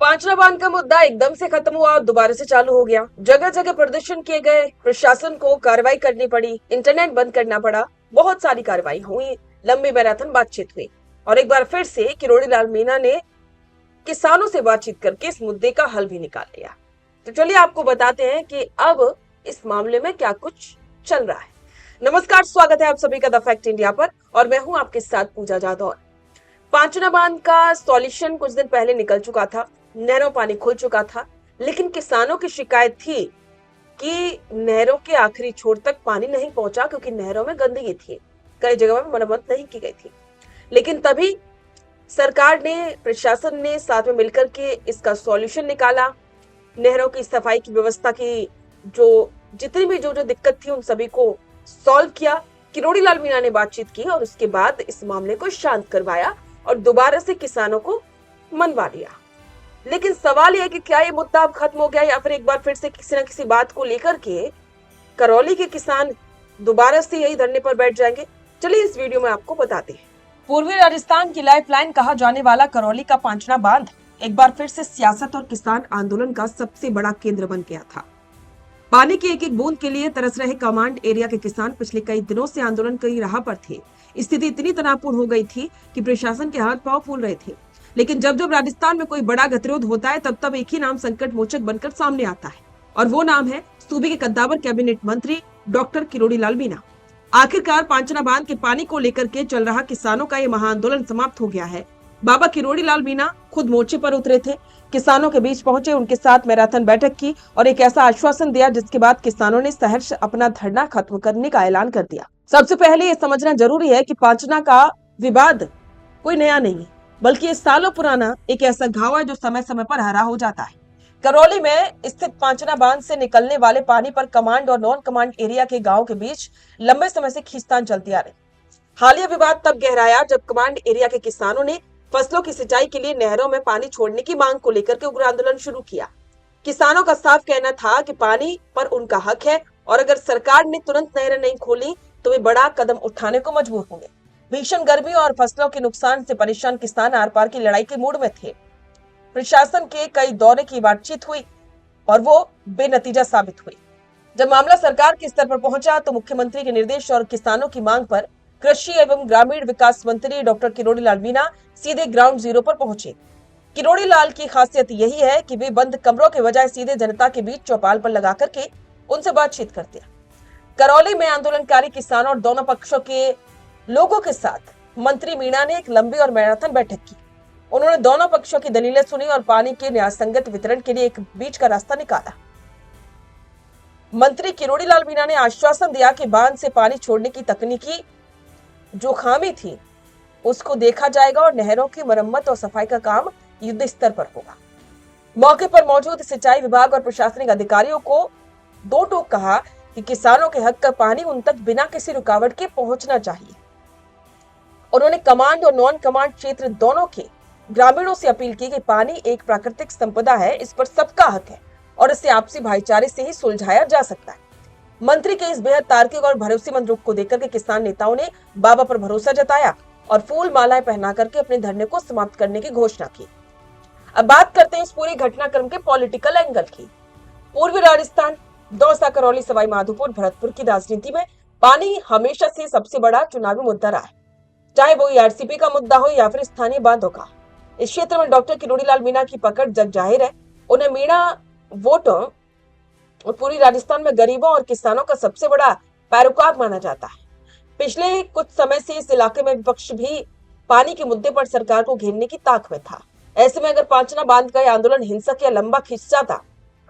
पांचना बांध का मुद्दा एकदम से खत्म हुआ और दोबारा से चालू हो गया। जगह जगह प्रदर्शन किए गए, प्रशासन को कार्रवाई करनी पड़ी, इंटरनेट बंद करना पड़ा, बहुत सारी कार्रवाई हुई, लंबी मैराथन बातचीत हुई और एक बार फिर से किरोड़ी लाल मीणा ने किसानों से बातचीत करके इस मुद्दे का हल भी निकाल लिया। तो चलिए आपको बताते हैं कि अब इस मामले में क्या कुछ चल रहा है। नमस्कार, स्वागत है आप सभी का द फैक्ट इंडिया पर और मैं हूं आपके साथ पूजा जादौर। पांचना बांध का सॉल्यूशन कुछ दिन पहले निकल चुका था, नहरों पानी खुल चुका था, लेकिन किसानों की शिकायत थी कि नहरों के आखिरी छोर तक पानी नहीं पहुंचा क्योंकि नहरों में गंदगी थी, कई जगह में मरम्मत नहीं की गई थी। लेकिन तभी सरकार ने, प्रशासन ने साथ में मिलकर के इसका सॉल्यूशन निकाला। नहरों की सफाई की व्यवस्था की, जो जितनी भी जो दिक्कत थी उन सभी को सॉल्व किया। किरोड़ी लाल मीणा ने बातचीत की और उसके बाद इस मामले को शांत करवाया और दोबारा से किसानों को मनवा लिया। लेकिन सवाल यह है कि क्या ये मुद्दा अब खत्म हो गया या फिर एक बार फिर से किसी न किसी बात को लेकर के करौली के किसान दोबारा से यही धरने पर बैठ जाएंगे। चलिए इस वीडियो में आपको बताते हैं। पूर्वी राजस्थान की लाइफलाइन कहा जाने वाला करौली का पांचना बांध एक बार फिर से सियासत और किसान आंदोलन का सबसे बड़ा केंद्र बन गया था। पानी की एक एक बूंद के लिए तरस रहे कमांड एरिया के किसान पिछले कई दिनों से आंदोलन की राह पर थे। स्थिति इतनी तनावपूर्ण हो गई थी कि प्रशासन के हाथ पांव फूल रहे थे। लेकिन जब जब राजस्थान में कोई बड़ा गतिरोध होता है तब तब एक ही नाम संकट मोचक बनकर सामने आता है और वो नाम है सूबे के कद्दावर कैबिनेट मंत्री डॉक्टर किरोड़ी लाल मीणा। आखिरकार पांचना बांध के पानी को लेकर के चल रहा किसानों का ये महाआंदोलन समाप्त हो गया है। बाबा किरोड़ी लाल मीणा खुद मोर्चे पर उतरे थे, किसानों के बीच पहुंचे, उनके साथ मैराथन बैठक की और एक ऐसा आश्वासन दिया जिसके बाद किसानों ने सहर्ष अपना धरना खत्म करने का ऐलान कर दिया। सबसे पहले ये समझना जरूरी है कि पांचना का विवाद कोई नया नहीं है, बल्कि ये सालों पुराना एक ऐसा घाव है जो समय समय पर हरा हो जाता है। करौली में स्थित पांचना बांध से निकलने वाले पानी पर कमांड और नॉन कमांड एरिया के गांव के बीच लंबे समय से खींचतान चलती आ रही। हालिया विवाद तब गहराया जब कमांड एरिया के किसानों ने फसलों की सिंचाई के लिए नहरों में पानी छोड़ने की मांग को लेकर के उग्र आंदोलन शुरू किया। किसानों का साफ कहना था कि पानी पर उनका हक है और अगर सरकार ने तुरंत नहरें नहीं खोली तो वे बड़ा कदम उठाने को मजबूर होंगे। भीषण गर्मी और फसलों के नुकसान से परेशान किसान आर पार की लड़ाई के मूड में थे। प्रशासन के कई दौरे की बातचीत हुई और वो बेनतीजा साबित हुई। जब मामला सरकार के स्तर पर पहुंचा तो मुख्यमंत्री के निर्देश और किसानों की मांग पर कृषि एवं ग्रामीण विकास मंत्री डॉक्टर किरोड़ी लाल मीणा सीधे ग्राउंड जीरो पर पहुंचे। किरोड़ी लाल की खासियत यही है कि वे बंद कमरों के बजाय सीधे जनता के बीच चौपाल पर लगा करके उनसे बातचीत करते हैं। करौली में आंदोलनकारी किसानों और दोनों पक्षों के लोगों के साथ मंत्री मीणा ने एक लंबी और मैराथन बैठक की। उन्होंने दोनों पक्षों की दलीलें सुनी और पानी के न्यायसंगत वितरण के लिए एक बीच का रास्ता निकाला। मंत्री किरोड़ी लाल मीणा ने आश्वासन दिया कि बांध से पानी छोड़ने की तकनीकी जो खामी थी उसको देखा जाएगा और नहरों की मरम्मत और सफाई का काम युद्ध स्तर पर होगा। मौके पर मौजूद सिंचाई विभाग और प्रशासनिक अधिकारियों को दो टूक कहा कि किसानों के हक का पानी उन तक बिना किसी रुकावट के पहुंचना चाहिए। उन्होंने कमांड और नॉन कमांड क्षेत्र दोनों के ग्रामीणों से अपील की कि पानी एक प्राकृतिक संपदा है, इस पर सबका हक है और इसे आपसी भाईचारे से ही सुलझाया जा सकता है। मंत्री के इस बेहद तार्किक और भरोसेमंद रुख को देखकर के किसान नेताओं ने बाबा पर भरोसा जताया और फूल मालाएं पहना करके अपने धरने को समाप्त करने की घोषणा की। अब बात करते हैं इस पूरे घटनाक्रम के पॉलिटिकल एंगल की। पूर्वी राजस्थान, दौसा, करौली, सवाई माधोपुर, भरतपुर की राजनीति में पानी हमेशा से सबसे बड़ा चुनावी मुद्दा रहा है, चाहे वो ईआरसीपी का मुद्दा हो या फिर स्थानीय बांधों का। इस क्षेत्र में डॉक्टर किरोड़ी लाल मीणा की पकड़ जग जाहिर है। उन्हें मीणा वोटों और पूरी राजस्थान में गरीबों और किसानों का सबसे बड़ा पैरोकार माना जाता है। पिछले कुछ समय से इस इलाके में विपक्ष भी पानी के मुद्दे पर सरकार को घेरने की ताक में था। ऐसे में अगर पांचना बांध का आंदोलन हिंसक या लंबा खिंच जाता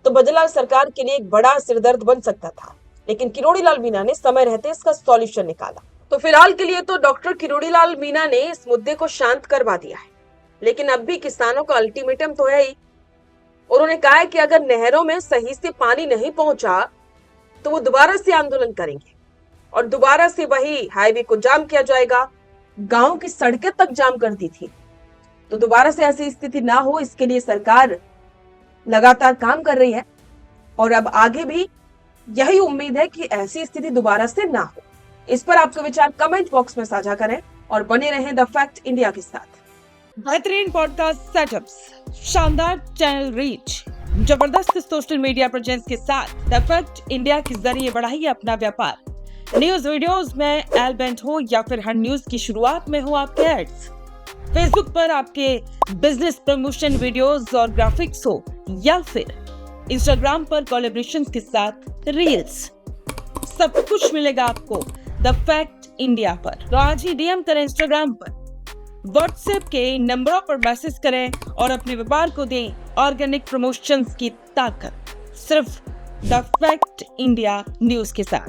तो बदला सरकार के लिए एक बड़ा सिरदर्द बन सकता था, लेकिन किरोड़ी लाल मीणा ने समय रहते इसका सॉल्यूशन निकाला। तो फिलहाल के लिए तो डॉक्टर किरोड़ी लाल मीणा ने इस मुद्दे को शांत करवा दिया है, लेकिन अब भी किसानों का अल्टीमेटम तो है ही। उन्होंने कहा है कि अगर नहरों में सही से पानी नहीं पहुंचा तो वो दोबारा से आंदोलन करेंगे और दोबारा से वही हाईवे को जाम किया जाएगा। गांव की सड़कें तक जाम कर दी थी, तो दोबारा से ऐसी स्थिति ना हो इसके लिए सरकार लगातार काम कर रही है और अब आगे भी यही उम्मीद है कि ऐसी स्थिति दोबारा से ना हो। इस पर आपके विचार कमेंट बॉक्स में साझा करें और बने रहें द फैक्ट इंडिया के साथ। बेहतरीन पॉडकास्ट सेटअप्स, शानदार चैनल रीच, जबरदस्त सोशल मीडिया प्रेजेंस के साथ द फैक्ट इंडिया के जरिए बढ़ाइए अपना व्यापार। न्यूज वीडियोस में एलबेंट हो या फिर हर न्यूज की शुरुआत में हो आपके एड्स, फेसबुक पर आपके बिजनेस प्रमोशन वीडियोस और ग्राफिक्स हो या फिर इंस्टाग्राम पर कोलैबोरेशन के साथ रील्स, सब कुछ मिलेगा आपको द फैक्ट इंडिया पर। तो आज ही डीएम करें इंस्टाग्राम पर, व्हाट्सएप के नंबरों पर मैसेज करें और अपने व्यापार को दें ऑर्गेनिक प्रमोशंस की ताकत, सिर्फ द फैक्ट इंडिया न्यूज के साथ।